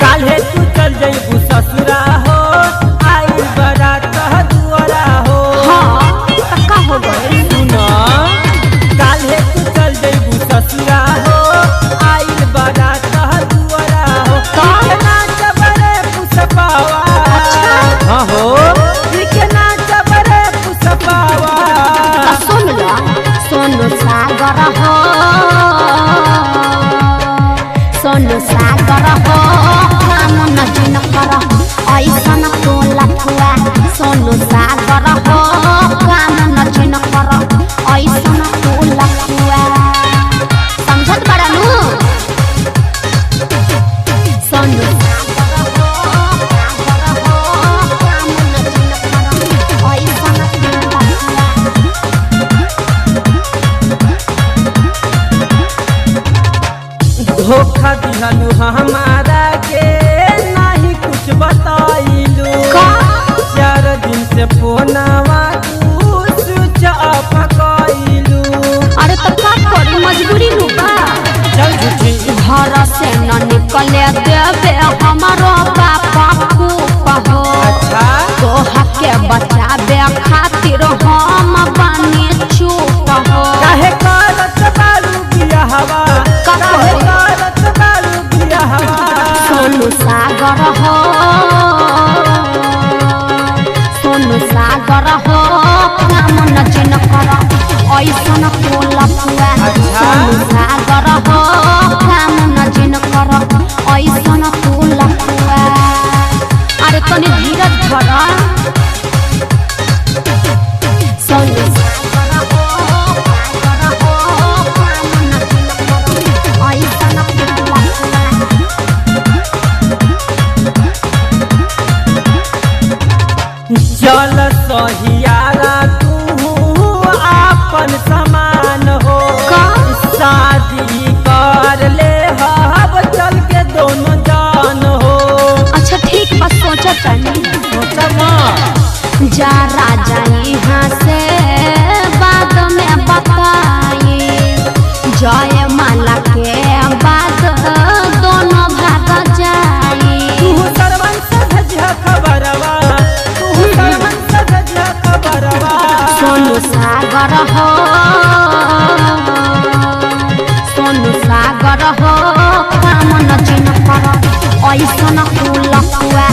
काल्हे तू चल जइबू ससुरा हो आई बारात दुआरा हो। हाँ पक्का हो गए। सुना काल्हे तू चल जइबू ससुरा हो आई बारात दुआरा हो। कितना चबरे पुसपावा हाँ हो कितना चबरे पुसपावा। सुन ला सोनू सागर हो सोनू सागर हो काम न जिन कर ऐसन टोला फुआ। सोनू सागर हो काम न जिन कर ऐसन टोला फुआ। समझत बड़ा नु सोनू सागर हो काम न जिन कर ऐसन टोला फुआ। धोखा दिहनु हमारा के नहीं कुछ बताइलू। 4 दिन से फोनवा तू स्विच ऑफ कइलू। अरे तो का करी मजबूरी नु बा। चल झूठी घर से न निकले देवे हमारो पापा खूब हो। अच्छा तोहा के बचावे खातिर हम बने चुप हो। काहे करत बारू बियाहवा काहे करत बारू बियाहवा। सोनू सागर हो सोनू सागर हो काम न जिन कर ऐसन टोला फुआ। सोनू सागर हो काम न जिन कर ऐसन टोला फुआ। अरे तनी धीरज धर। सोनू सागर हो काम न जिन कर ऐसन टोला फुआ। चल सहियारा तू आपन समान हो। शादी कर ले हब चल के दोनों जान हो। अच्छा ठीक बस सोचा तनी जा राजा यहाँ से बाद में बताई। जय माला के बाद दोनों भाग जाई। तू सरवन सजा खबरवा तू सरवन सजा खबरवा। सोनू सागर हो सोनू सागर हो काम न जिन कर ऐसन टोला फुआ।